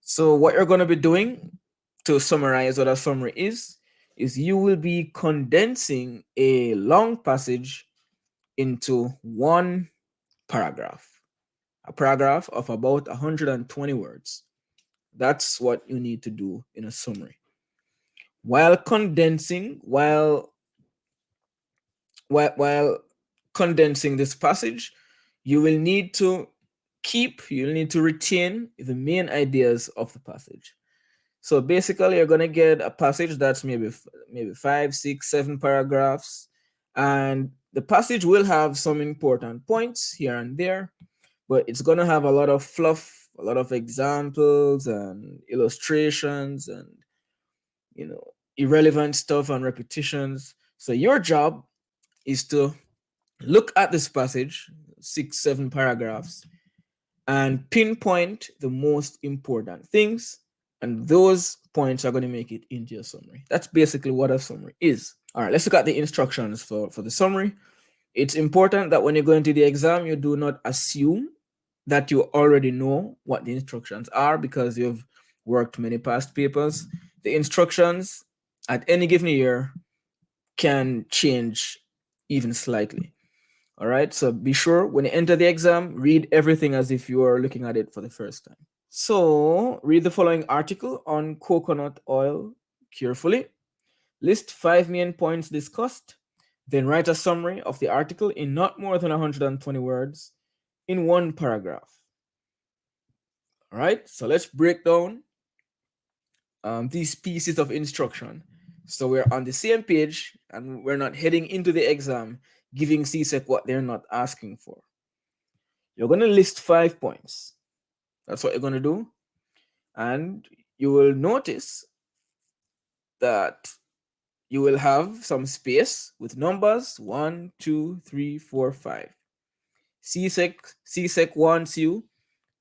So what you're going to be doing to summarize what a summary is you will be condensing a long passage into one paragraph, a paragraph of about 120 words. That's what you need to do in a summary. While condensing, while condensing this passage, you will need to you'll need to retain the main ideas of the passage. So basically, you're gonna get a passage that's maybe 5, 6, 7 paragraphs, and the passage will have some important points here and there, but it's gonna have a lot of fluff, a lot of examples and illustrations, and irrelevant stuff and repetitions. So your job is to look at this passage, 6, 7 paragraphs, and pinpoint the most important things, and those points are going to make it into your summary. That's basically what a summary is. All right, let's look at the instructions for the summary. It's important that when you go into the exam, you do not assume that you already know what the instructions are because you've worked many past papers. The instructions at any given year can change even slightly. All right, so be sure when you enter the exam, read everything as if you are looking at it for the first time. So read the following article on coconut oil carefully. List 5 main points discussed. Then write a summary of the article in not more than 120 words in one paragraph. All right, so let's break down these pieces of instruction. So we're on the same page and we're not heading into the exam giving CSEC what they're not asking for. You're going to list 5 points. That's what you're going to do. And you will notice that you will have some space with numbers 1, 2, 3, 4, 5. CSEC wants you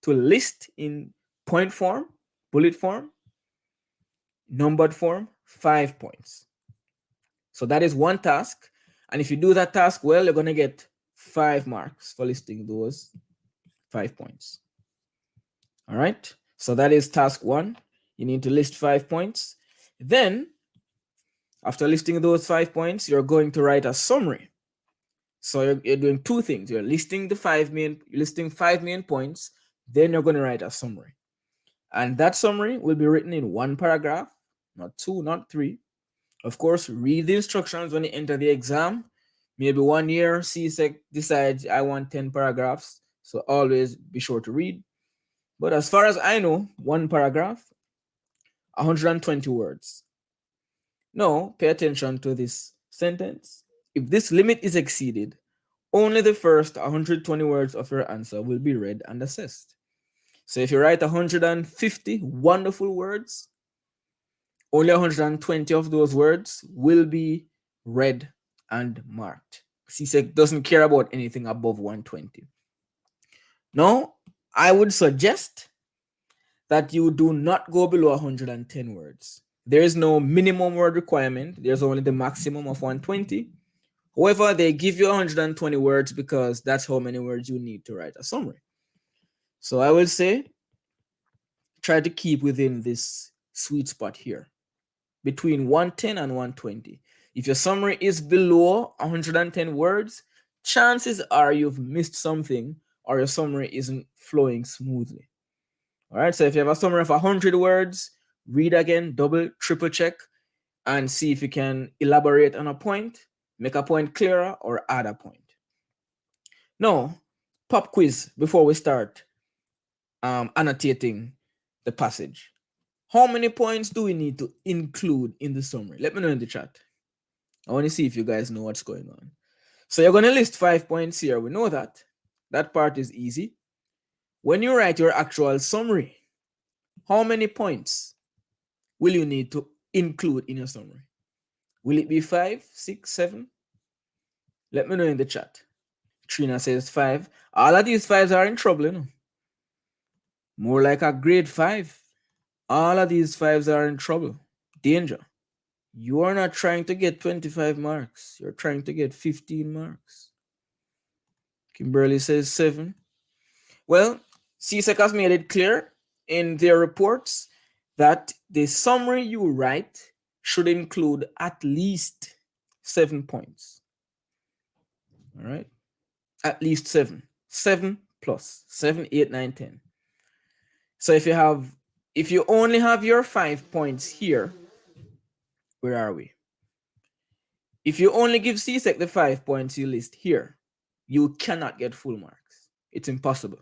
to list in point form, bullet form, numbered form, 5 points. So that is one task. And if you do that task well, you're going to get 5 marks for listing those 5 points. All right. So that is task 1. You need to list 5 points. Then, after listing those 5 points, you're going to write a summary. So you're doing 2 things. You're listing 5 main points. Then you're going to write a summary. And that summary will be written in 1 paragraph, not 2, not 3. Of course, read the instructions when you enter the exam. Maybe 1 year, CSEC decides I want 10 paragraphs. So always be sure to read. But as far as I know, 1 paragraph, 120 words. Now, pay attention to this sentence. If this limit is exceeded, only the first 120 words of your answer will be read and assessed. So if you write 150 wonderful words, only 120 of those words will be read and marked. CSEC doesn't care about anything above 120. Now, I would suggest that you do not go below 110 words. There is no minimum word requirement. There's only the maximum of 120. However, they give you 120 words because that's how many words you need to write a summary. So I will say, try to keep within this sweet spot here, between 110 and 120. If your summary is below 110 words, chances are you've missed something or your summary isn't flowing smoothly. All right, so if you have a summary of 100 words, read again, double, triple check, and see if you can elaborate on a point, make a point clearer, or add a point. Now, pop quiz before we start annotating the passage. How many points do we need to include in the summary? Let me know in the chat. I want to see if you guys know what's going on. So you're going to list 5 points here. We know that. That part is easy. When you write your actual summary, how many points will you need to include in your summary? Will it be 5, 6, 7? Let me know in the chat. Trina says 5. All of these 5s are in trouble, you know. More like a grade 5. All of these 5s are in trouble. Danger. You are not trying to get 25 marks. You're trying to get 15 marks. Kimberly says 7. Well, CSEC has made it clear. in their reports that the summary you write should include at least 7 points. All right, at least 7. 7 plus 7, 8, 9, 10. So if you only have your 5 points here, where are we? If you only give CSEC the 5 points you list here, you cannot get full marks. It's impossible.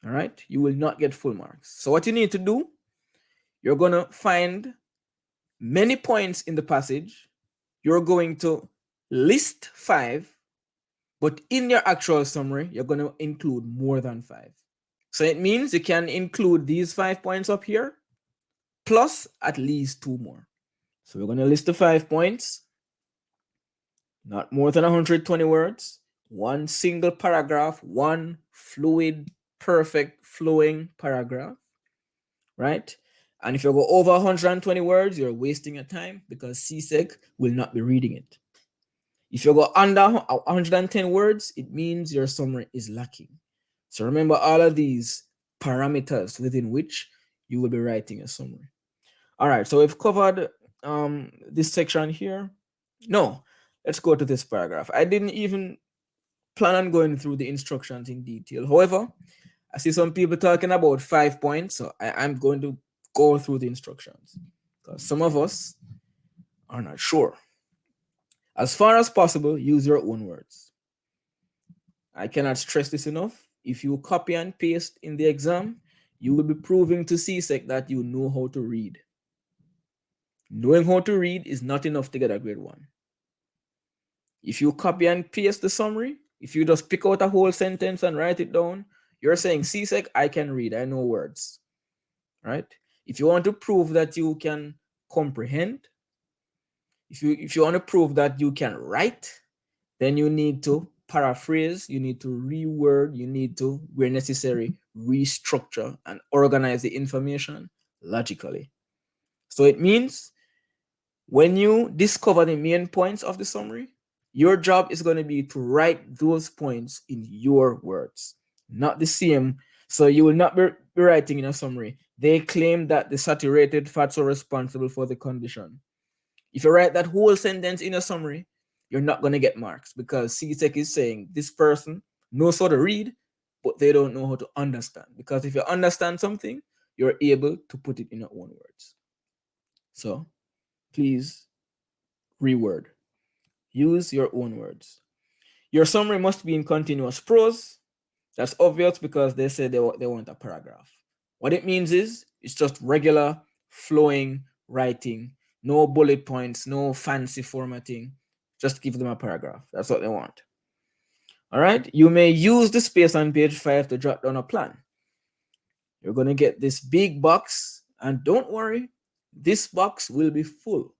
All right, you will not get full marks. So what you need to do, you're going to find many points in the passage. You're going to list 5, but in your actual summary, you're going to include more than 5. So it means you can include these 5 points up here, plus at least 2 more. So we're going to list the 5 points, not more than 120 words, one single paragraph, one fluid, perfect, flowing paragraph, right? And if you go over 120 words, you're wasting your time because CSEC will not be reading it. If you go under 110 words, it means your summary is lacking. So remember all of these parameters within which you will be writing a summary. All right, so we've covered this section here. No, let's go to this paragraph. I didn't even plan on going through the instructions in detail. However, I see some people talking about 5 points, so I'm going to go through the instructions because some of us are not sure. As far as possible, use your own words. I cannot stress this enough. If you copy and paste in the exam, you will be proving to CSEC that you know how to read. Knowing how to read is not enough to get a grade 1. If you copy and paste the summary, if you just pick out a whole sentence and write it down, you're saying, CSEC, I can read, I know words, right? If you want to prove that you can comprehend, if you want to prove that you can write, then you need to paraphrase, you need to reword, you need to, where necessary, restructure and organize the information logically. So it means when you discover the main points of the summary, your job is going to be to write those points in your words, not the same. So you will not be writing in a summary, they claim that the saturated fats are responsible for the condition. If you write that whole sentence in a summary, you're not going to get marks because CSEC is saying this person knows how to read, but they don't know how to understand. Because if you understand something, you're able to put it in your own words. So please reword. Use your own words. Your summary must be in continuous prose. That's obvious because they say they want a paragraph. What it means is it's just regular flowing writing, no bullet points, no fancy formatting. Just give them a paragraph. That's what they want. All right. You may use the space on page 5 to jot down a plan. You're going to get this big box, and don't worry, this box will be full.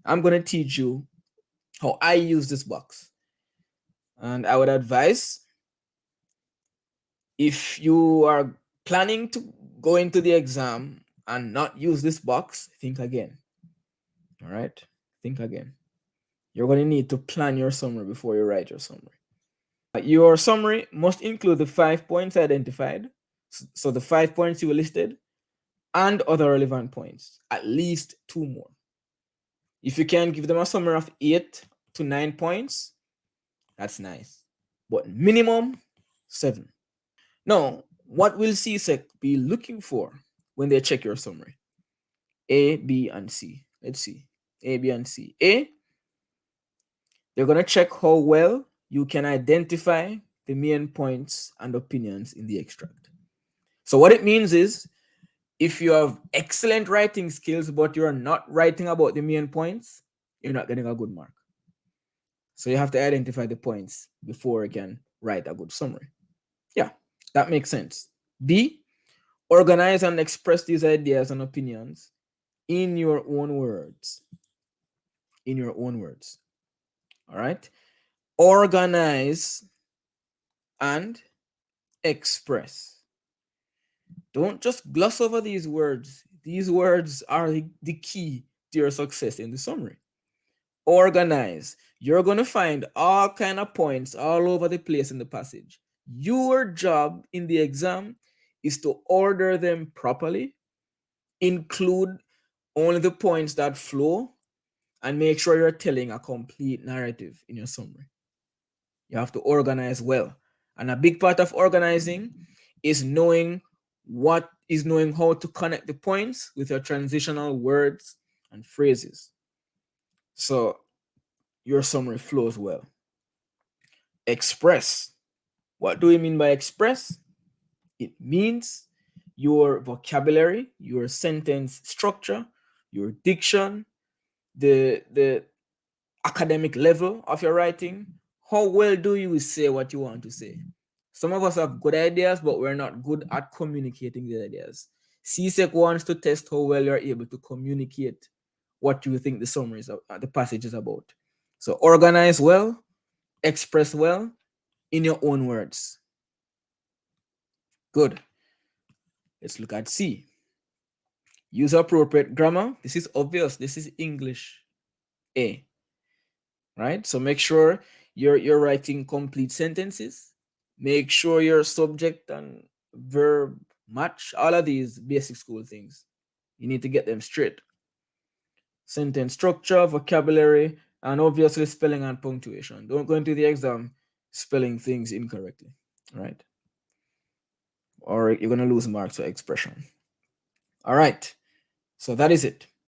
I'm going to teach you how I use this box. And I would advise, if you are planning to go into the exam and not use this box, think again. All right, think again. You're going to need to plan your summary before you write your summary. Your summary must include the 5 points identified, so the 5 points you listed, and other relevant points, at least 2 more. If you can give them a summary of 8 to 9 points, that's nice, but minimum 7. Now, what will CSEC be looking for when they check your summary? A, B, and C. Let's see. A, B, and C. A, they're going to check how well you can identify the main points and opinions in the extract. So what it means is, if you have excellent writing skills, but you're not writing about the main points, you're not getting a good mark. So you have to identify the points before you can write a good summary. Yeah, that makes sense. B, organize and express these ideas and opinions in your own words. In your own words. All right. Organize and express. Don't just gloss over these words. These words are the key to your success in the summary. Organize. You're going to find all kind of points all over the place in the passage. Your job in the exam is to order them properly, include only the points that flow, and make sure you're telling a complete narrative in your summary. You have to organize well. And a big part of organizing is knowing how to connect the points with your transitional words and phrases. So your summary flows well. Express. What do we mean by express? It means your vocabulary, your sentence structure, your diction, the academic level of your writing. How well do you say what you want to say? Some of us have good ideas, but we're not good at communicating the ideas. CSEC wants to test how well you're able to communicate what you think the summary is, the passage is about. So organize well, express well in your own words. Good. Let's look at C. Use appropriate grammar. This is obvious. This is English A. Right? So make sure you're writing complete sentences. Make sure your subject and verb match. All of these basic school things. You need to get them straight. Sentence structure, vocabulary, and obviously spelling and punctuation. Don't go into the exam spelling things incorrectly, right? Or you're going to lose marks for expression. All right. So that is it.